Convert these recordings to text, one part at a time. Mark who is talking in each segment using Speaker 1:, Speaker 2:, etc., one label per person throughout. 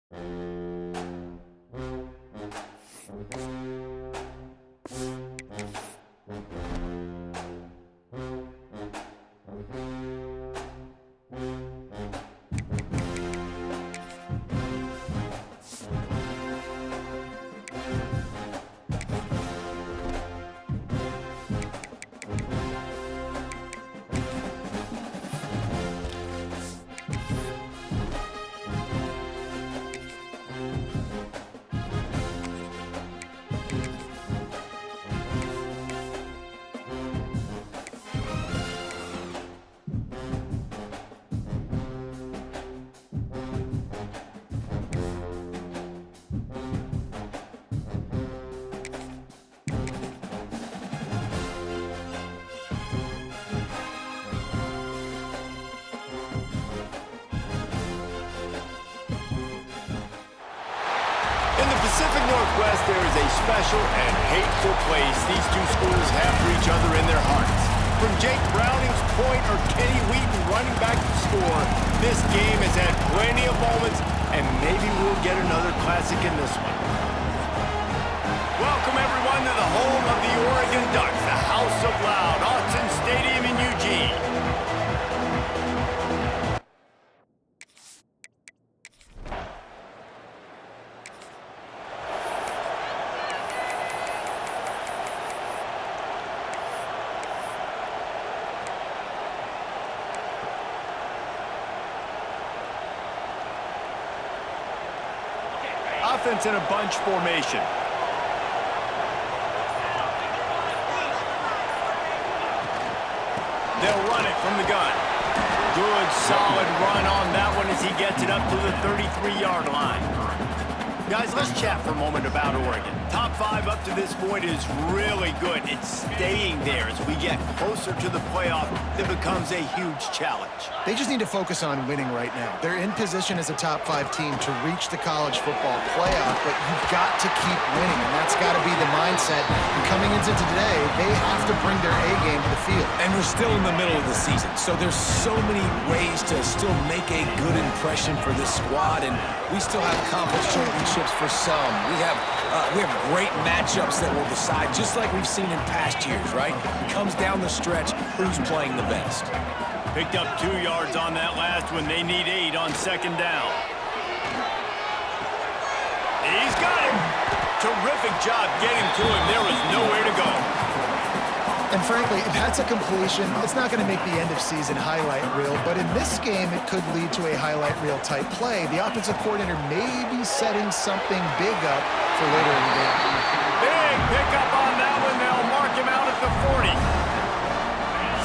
Speaker 1: In the Pacific Northwest, there is a special and hateful place these two schools have for each other in their hearts. From Jake Browning's point or Kenny Wheaton running back to score, this game has had plenty of moments, and maybe we'll get another classic in this one. Welcome, everyone, to the home of the Oregon Ducks, the House of Loud, Autzen Stadium in Eugene. Offense in a bunch formation. They'll run it from the gun. Good, solid run on that one as he gets it up to the 33-yard line. Guys, let's chat for a moment about Oregon. Top 5 up to this point is really good. It's staying there as we get closer to the playoff that becomes a huge challenge.
Speaker 2: They just need to focus on winning right now. They're in position as a top 5 team to reach the college football playoff, but you've got to keep winning, and that's got to be the mindset. And coming into today, they have to bring their A game to the field.
Speaker 3: And we're still in the middle of the season, so there's so many ways to still make a good impression for this squad, and we still have conference championships for some. We have great matchups that will decide, just like we've seen in past years, right? Comes down the stretch, who's playing the best.
Speaker 1: Picked up 2 yards on that last one. They need 8 on second down. He's got him. Terrific job getting to him. There was nowhere to go.
Speaker 2: And frankly, if that's a completion, it's not going to make the end-of-season highlight reel, but in this game, it could lead to a highlight reel type play. The offensive coordinator may be setting something big up for later in the game.
Speaker 1: Big pickup on that one. They'll mark him out at the 40.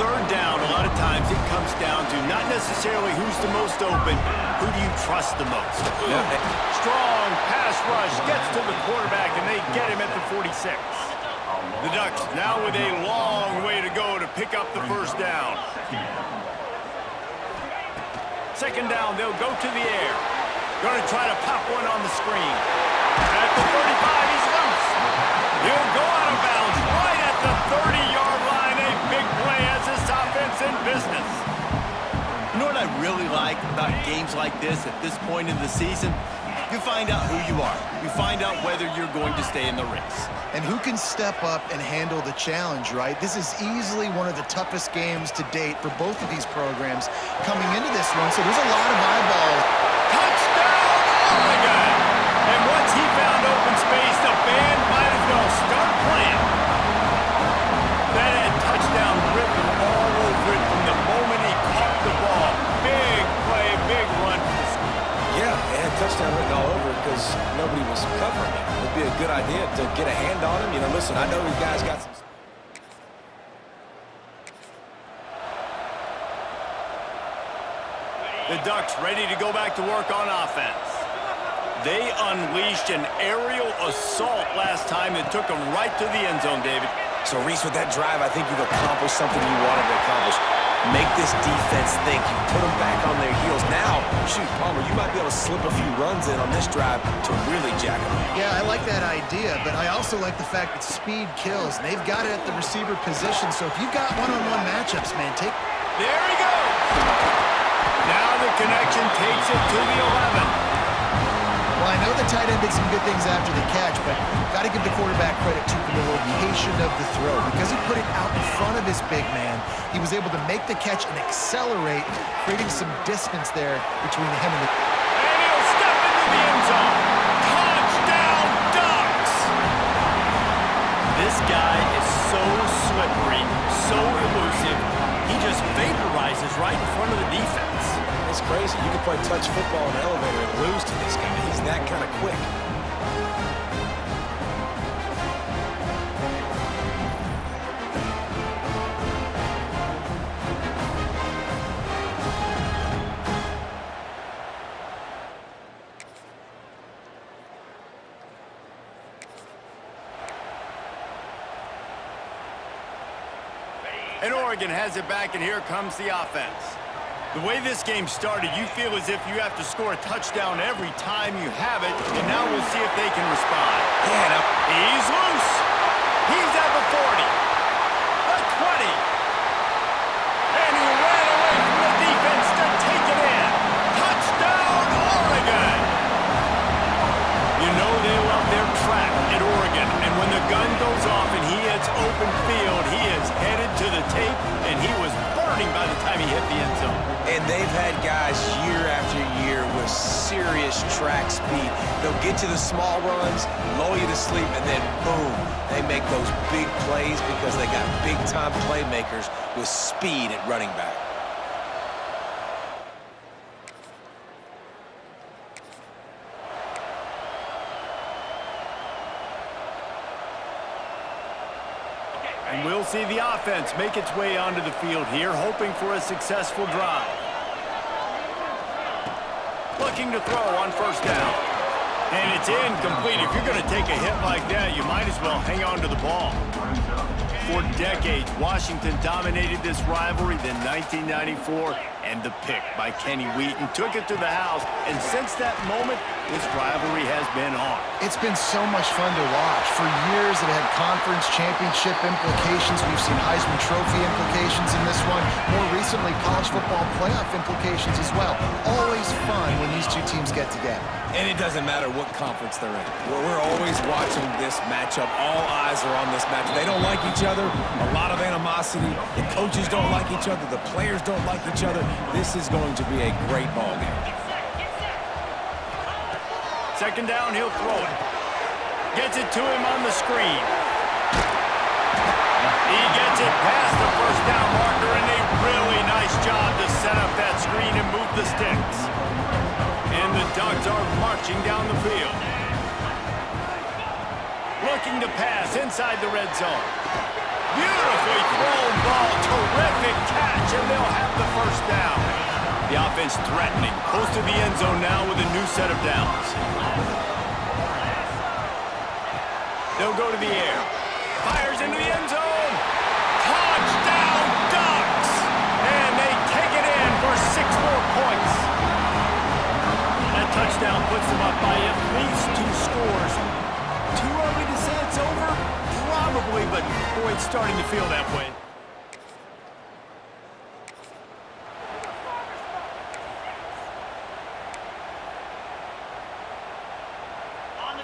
Speaker 1: Third down, a lot of times it comes down to not necessarily who's the most open, who do you trust the most? Yeah. Strong pass rush gets to the quarterback, and they get him at the 46. The Ducks now with a long way to go to pick up the first down. Second down, they'll go to the air. Going to try to pop one on the screen. At the 35, he's loose. He'll go out of bounds right at the 30-yard line. A big play as this offense in business. You know what I really like about games like this at this point in the season? You find out who you are. You find out whether you're going to stay in the race.
Speaker 2: And who can step up and handle the challenge, right? This is easily one of the toughest games to date for both of these programs coming into this one, so there's a lot of eyeballs.
Speaker 1: Touchdown, Oregon! And once he found open space, the band might as well start playing. That had touchdown written all over it from the moment he caught the ball. Big play, big run for the school.
Speaker 3: Yeah, they had touchdown written all over because nobody was covering it. It'd be a good idea to get a hand on him. You know, listen, I know you guys got some...
Speaker 1: The Ducks ready to go back to work on offense. They unleashed an aerial assault last time that took them right to the end zone, David.
Speaker 3: So, Reese, with that drive, I think you've accomplished something you wanted to accomplish. Make this defense think. You put them back on their heels. Now, shoot, Palmer, you might be able to slip a few runs in on this drive to really jack them up.
Speaker 2: Yeah, I like that idea, but I also like the fact that speed kills. And they've got it at the receiver position, so if you've got one-on-one matchups, man, take...
Speaker 1: There he goes! Now the connection takes it to the 11.
Speaker 2: the tight end did some good things after the catch, but got to give the quarterback credit too for the location of the throw. Because he put it out in front of his big man, he was able to make the catch and accelerate, creating some distance there between him and the...
Speaker 1: And he'll step into the end zone. Touchdown, Ducks! This guy is so slippery, so elusive. He just vaporizes right in front of the defense.
Speaker 3: It's crazy. You can play touch football in an elevator and lose to this guy. He's that kind of quick.
Speaker 1: And Oregon has it back, and here comes the offense. The way this game started, you feel as if you have to score a touchdown every time you have it, and now we'll see if they can respond.
Speaker 3: Yeah,
Speaker 1: He's loose. He's at the 40, the 20, and he ran away from the defense to take it in. Touchdown, Oregon! You know they love their track at Oregon, and when the gun goes off and he hits open field, he is headed to the tape, and he was burning by the time he hit the end zone.
Speaker 3: And they've had guys year after year with serious track speed. They'll get to the small runs, lull you to sleep, and then boom, they make those big plays because they got big-time playmakers with speed at running back.
Speaker 1: And we'll see the offense make its way onto the field here, hoping for a successful drive. Looking to throw on first down. And it's incomplete. If you're going to take a hit like that, you might as well hang on to the ball. For decades, Washington dominated this rivalry. Then 1994, and the pick by Kenny Wheaton took it to the house. And since that moment, this rivalry has been on.
Speaker 2: It's been so much fun to watch. For years, it had conference championship implications. We've seen Heisman Trophy implications in this one. More recently, college football playoff implications as well. Always fun when these two teams get together.
Speaker 3: And it doesn't matter what conference they're in. We're always watching this matchup. All eyes are on this matchup. They don't like each other. A lot of animosity. The coaches don't like each other. The players don't like each other. This is going to be a great ball game.
Speaker 1: Second down, he'll throw it. Gets it to him on the screen. He gets it past the first down marker, and a really nice job to set up that screen and move the sticks. And the Ducks are marching down the field. Looking to pass inside the red zone. Beautifully thrown ball, terrific catch, and they'll have the first down. The offense threatening, close to the end zone now with a new set of downs. They'll go to the air. Fires into the end zone. Touchdown, Ducks! And they take it in for 6 more points. That touchdown puts them up by at least 2 scores. Too early to say it's over? Probably, but boy, it's starting to feel that way.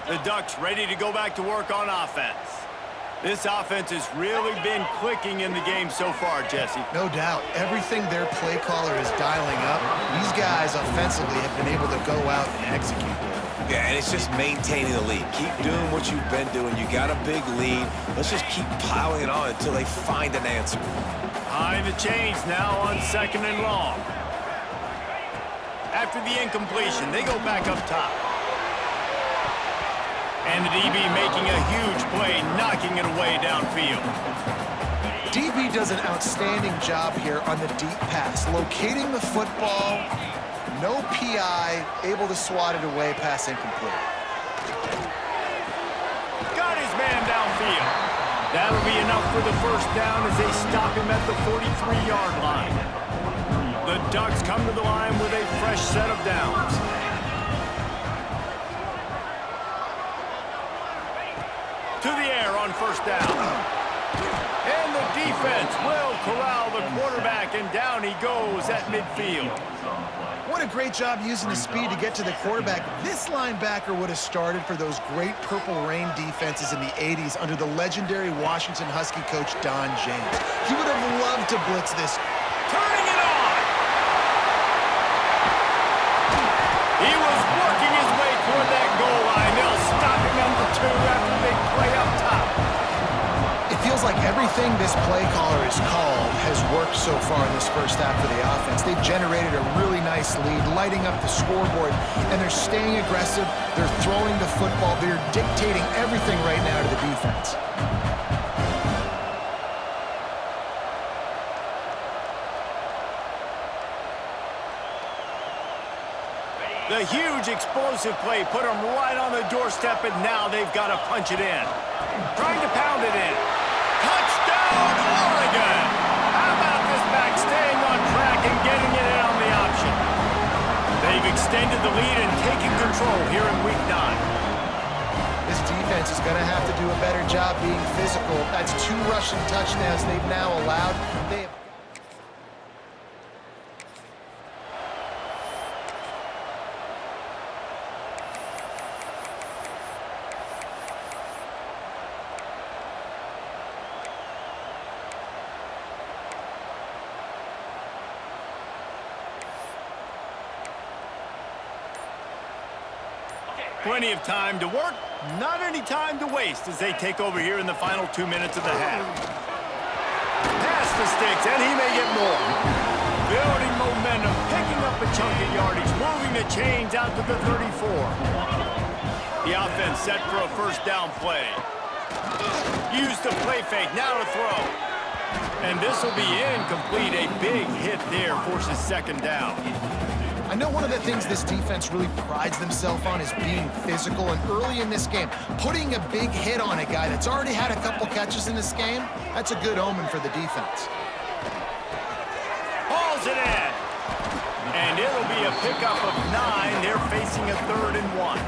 Speaker 1: The Ducks ready to go back to work on offense. This offense has really been clicking in the game so far, Jesse.
Speaker 2: No doubt. Everything their play caller is dialing up, these guys offensively have been able to go out and execute.
Speaker 3: Yeah, and it's just maintaining the lead. Keep doing what you've been doing. You got a big lead. Let's just keep piling it on until they find an answer.
Speaker 1: High the chains now on 2nd and long. After the incompletion, they go back up top. And the DB making a huge play, knocking it away downfield.
Speaker 2: DB does an outstanding job here on the deep pass, locating the football, no PI, able to swat it away, pass incomplete.
Speaker 1: Got his man downfield. That'll be enough for the first down as they stop him at the 43-yard line. The Ducks come to the line with a fresh set of downs. To the air on first down. And the defense will corral the quarterback, and down he goes at midfield.
Speaker 2: doing a great job using his speed to get to the quarterback. This linebacker would have started for those great Purple Rain defenses in the 80s under the legendary Washington Husky coach Don James. He would have loved to blitz this.
Speaker 1: Turning it on! He was working his way toward that goal line. They'll stop him at the 2 after the big play up top.
Speaker 2: It feels like everything this play caller has called has worked so far in this first half for the offense. They've generated a really nice lead, lighting up the scoreboard, and they're staying aggressive. They're throwing the football. They're dictating everything right now to the defense.
Speaker 1: The huge explosive play put them right on the doorstep, and now they've got to punch it in. Trying to pound it in. Touchdown, Oregon! How about this back staying on track and getting it in on the option? They've extended the lead and taken control here in Week 9.
Speaker 2: This defense is going to have to do a better job being physical. That's 2 rushing touchdowns they've now allowed. They have
Speaker 1: plenty of time to work, not any time to waste as they take over here in the final 2 minutes of the half. Pass the sticks, and he may get more. Building momentum, picking up a chunk of yardage, moving the chains out to the 34. The offense set for a first down play. Use the play fake, now to throw. And this will be incomplete. A big hit there forces second down.
Speaker 2: I know one of the things this defense really prides themselves on is being physical, and early in this game, putting a big hit on a guy that's already had a couple catches in this game, that's a good omen for the defense.
Speaker 1: Hauls it in. And it'll be a pickup of 9. They're facing a 3rd and 1.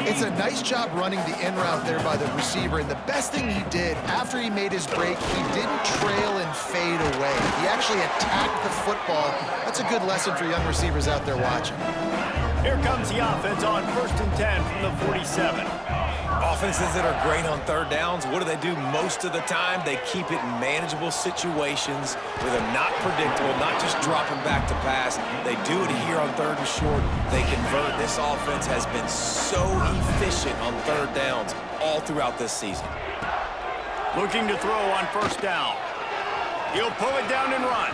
Speaker 2: It's a nice job running the in route there by the receiver, and the best thing he did after he made his break, he didn't trail and fade away. He actually attacked the football. That's a good lesson for young receivers out there watching.
Speaker 1: Here comes the offense on 1st and 10 from the 47.
Speaker 3: Offenses that are great on 3rd downs, what do? Most of the time, they keep it in manageable situations where they're not predictable, not just dropping back to pass. They do it here on 3rd and short. They convert. This offense has been so efficient on 3rd downs all throughout this season.
Speaker 1: Looking to throw on 1st down. He'll pull it down and run.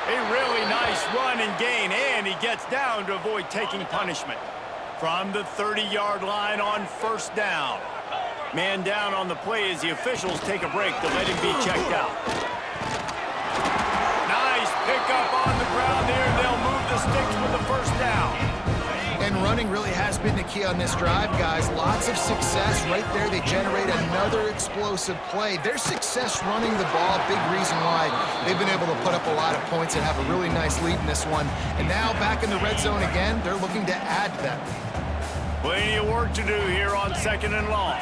Speaker 1: A really nice run and gain, and he gets down to avoid taking punishment. From the 30-yard line on 1st down. Man down on the play as the officials take a break to let him be checked out. Nice pickup on the ground there. They'll move the sticks with the 1st down.
Speaker 2: And running really has been the key on this drive, guys. Lots of success right there. They generate another explosive play. Their success running the ball, big reason why they've been able to put up a lot of points and have a really nice lead in this one. And now back in the red zone again, they're looking to add to that.
Speaker 1: Plenty of work to do here on 2nd and long.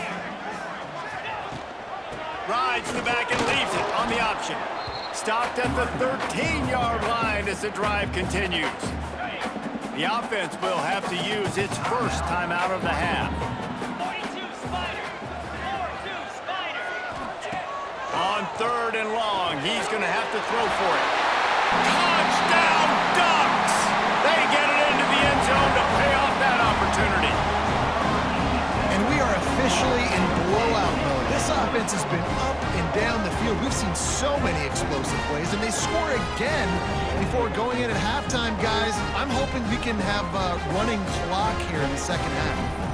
Speaker 1: Rides the back and leaves it on the option. Stopped at the 13-yard line as the drive continues. The offense will have to use its first timeout of the half. On 3rd and long, he's going to have to throw for it. Touchdown Ducks! They get it into the end zone to pay off that opportunity.
Speaker 2: And we are officially in blowout mode. This offense has been up and down the field. We've seen so many explosive plays, and they score again before going in at halftime, guys. I'm hoping we can have a running clock here in the second half.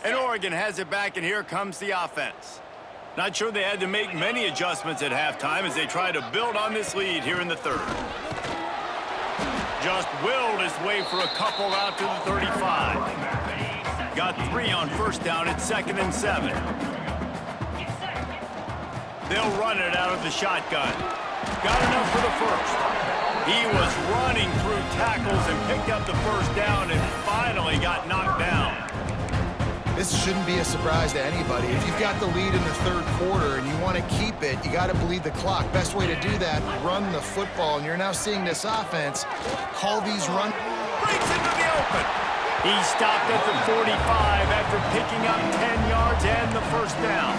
Speaker 1: And Oregon has it back, and here comes the offense. Not sure they had to make many adjustments at halftime as they try to build on this lead here in the third. Just willed his way for a couple out to the 35. Got 3 on first down at 2nd and 7. They'll run it out of the shotgun. Got enough for the first. He was running through tackles and picked up the first down and finally got knocked down.
Speaker 2: This shouldn't be a surprise to anybody. If you've got the lead in the third quarter and you want to keep it, you got to bleed the clock. Best way to do that, run the football. And you're now seeing this offense call these run.
Speaker 1: Breaks into the open. He stopped at the 45 after picking up 10 yards and the first down.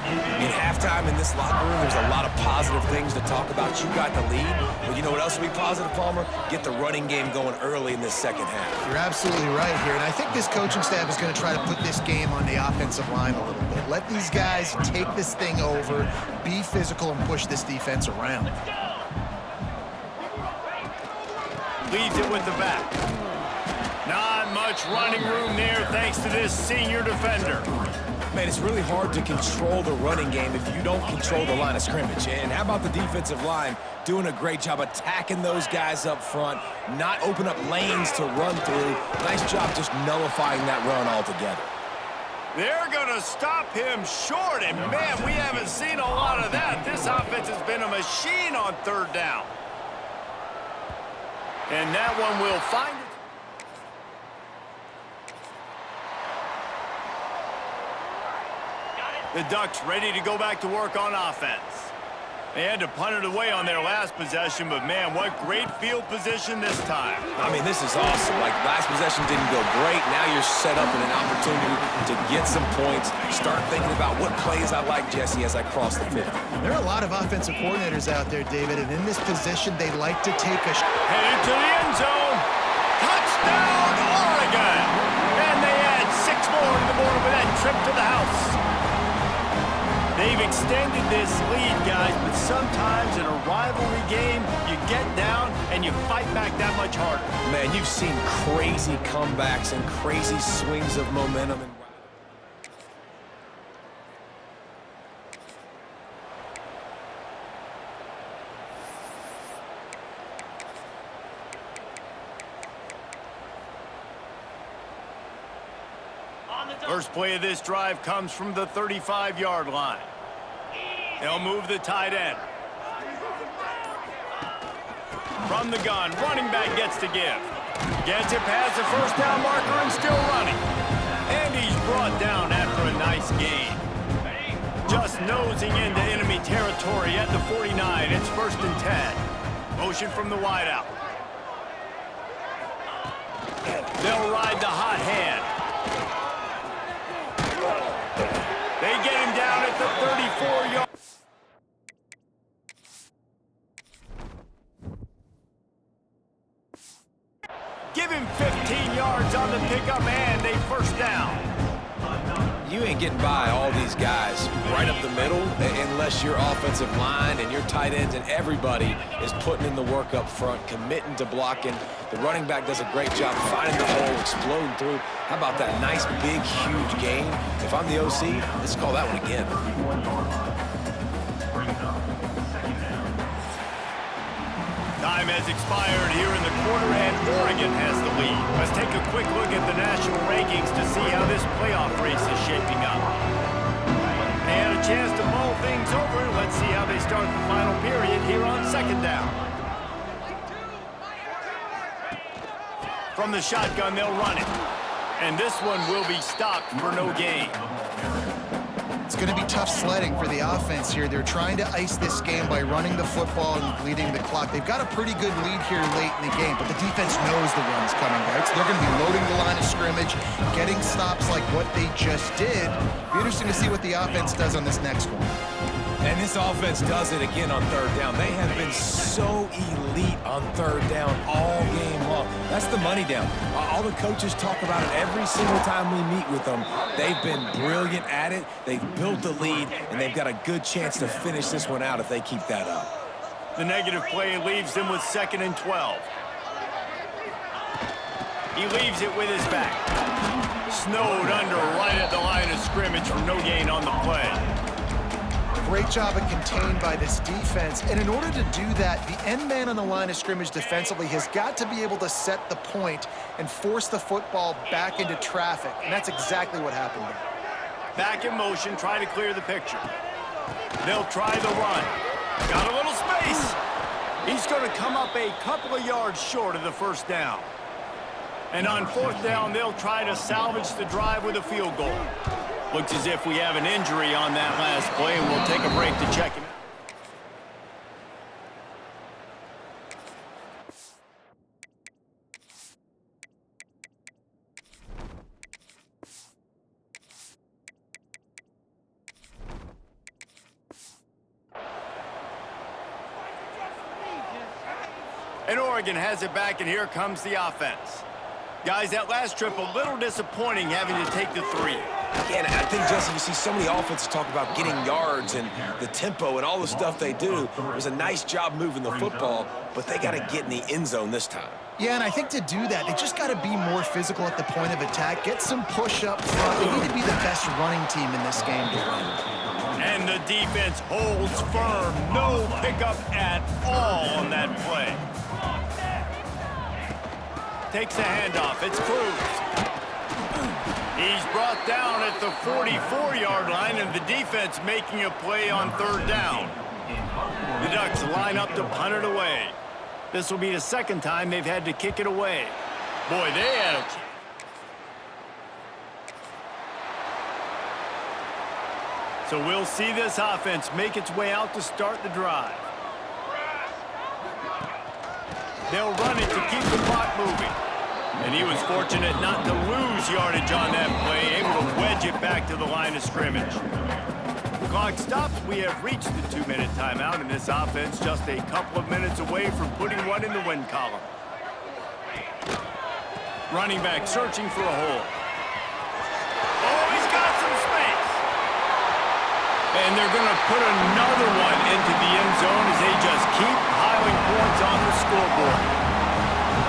Speaker 3: In halftime in this locker room, there's a lot of positive things to talk about. You got the lead, but you know what else will be positive, Palmer? Get the running game going early in this second half.
Speaker 2: You're absolutely right here, and I think this coaching staff is going to try to put this game on the offensive line a little bit. Let these guys take this thing over, be physical, and push this defense around.
Speaker 1: Leaves it with the back. Not much running room there thanks to this senior defender.
Speaker 3: Man, it's really hard to control the running game if you don't control the line of scrimmage. And how about the defensive line doing a great job attacking those guys up front, not open up lanes to run through. Nice job just nullifying that run altogether.
Speaker 1: They're going to stop him short, and man, we haven't seen a lot of that. This offense has been a machine on third down. And that one will find it. The Ducks ready to go back to work on offense. They had to punt it away on their last possession, but man, what great field position this time.
Speaker 3: I mean, this is awesome. Like, last possession didn't go great. Now you're set up in an opportunity to get some points. Start thinking about what plays I like, Jesse, as I cross the 50.
Speaker 2: There are a lot of offensive coordinators out there, David, and in this position, they like to take a
Speaker 1: headed to the end zone. Touchdown, Oregon! And they add 6 more to the board with that trip to the house. They've extended this lead, guys, but sometimes in a rivalry game, you get down and you fight back that much harder.
Speaker 3: Man, you've seen crazy comebacks and crazy swings of momentum.
Speaker 1: First play of this drive comes from the 35-yard line. They'll move the tight end. From the gun, running back gets to give. Gets it past the first down marker and still running. And he's brought down after a nice gain. Just nosing into enemy territory at the 49. It's 1st and 10. Motion from the wideout. They'll ride the hot hand. They get him down at the 34-yard. Give him 15 yards on the pickup and a first down.
Speaker 3: You ain't getting by all these guys right up the middle unless your offensive line and your tight ends and everybody is putting in the work up front, committing to blocking. The running back does a great job finding the hole, exploding through. How about that nice, big, huge gain? If I'm the OC, let's call that one again.
Speaker 1: Time has expired here in the quarter, and Oregon has the lead. Let's take a quick look at the national rankings to see how this playoff race is shaping up. They had a chance to mull things over. Let's see how they start the final period here on 2nd down. From the shotgun, they'll run it. And this one will be stopped for no gain.
Speaker 2: It's going to be tough sledding for the offense here. They're trying to ice this game by running the football and bleeding the clock. They've got a pretty good lead here late in the game, but the defense knows the run's coming, right? So they're going to be loading the line of scrimmage, getting stops like what they just did. Be interesting to see what the offense does on this next one.
Speaker 3: And this offense does it again on 3rd down. They have been so elite on 3rd down all game long. That's the money down. All the coaches talk about it every single time we meet with them. They've been brilliant at it. They've built the lead, and they've got a good chance to finish this one out if they keep that up.
Speaker 1: The negative play leaves them with 2nd and 12. He leaves it with his back. Snowed under right at the line of scrimmage for no gain on the play.
Speaker 2: Great job of contained by this defense. And in order to do that, the end man on the line of scrimmage defensively has got to be able to set the point and force the football back into traffic. And that's exactly what happened there.
Speaker 1: Back in motion, try to clear the picture. They'll try the run. Got a little space. He's going to come up a couple of yards short of the first down. And on fourth down, they'll try to salvage the drive with a field goal. Looks as if we have an injury on that last play, and we'll take a break to check him. And Oregon has it back, and here comes the offense. Guys, that last trip, a little disappointing having to take the 3.
Speaker 3: Yeah, and I think, Jesse, you see so many offenses talk about getting yards and the tempo and all the stuff they do. It was a nice job moving the football, but they got to get in the end zone this time.
Speaker 2: Yeah, and I think to do that, they just got to be more physical at the point of attack, get some push up front. They need to be the best running team in this game to win.
Speaker 1: And the defense holds firm. No pickup at all on that play. Takes the handoff. It's Cruz. He's brought down at the 44-yard line, and the defense making a play on third down. The Ducks line up to punt it away. This will be the second time they've had to kick it away. Boy, they had a chance. So we'll see this offense make its way out to start the drive. They'll run it to keep the clock moving. And he was fortunate not to lose yardage on that play, able to wedge it back to the line of scrimmage. The clock stops. We have reached the 2-minute timeout, and this offense just a couple of minutes away from putting one in the win column. Running back searching for a hole. Oh, he's got some space. And they're going to put another one into the end zone as they just keep piling points on the scoreboard.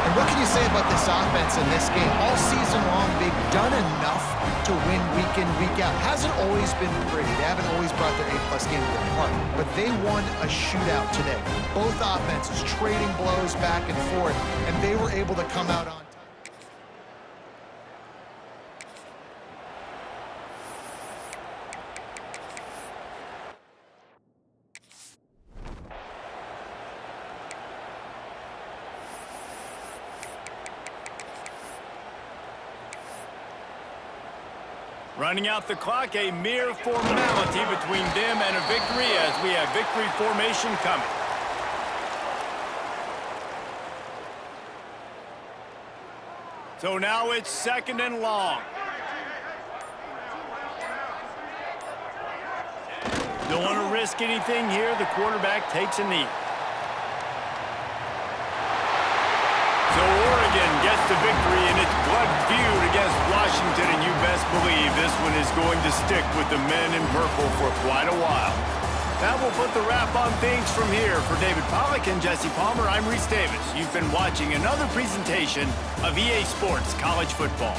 Speaker 2: And what can you say about this offense in this game? All season long, they've done enough to win week in, week out. Hasn't always been pretty. They haven't always brought their A-plus game to the park. But they won a shootout today. Both offenses trading blows back and forth, and they were able to come out on top.
Speaker 1: Running out the clock, a mere formality between them and a victory as we have victory formation coming. So now it's 2nd and long. Don't want to risk anything here. The quarterback takes a knee. So Oregon gets the victory in its blood feud against Washington, and you best believe this one is going to stick with the men in purple for quite a while. That will put the wrap on things from here. For David Pollack and Jesse Palmer, I'm Reese Davis. You've been watching another presentation of EA Sports College Football.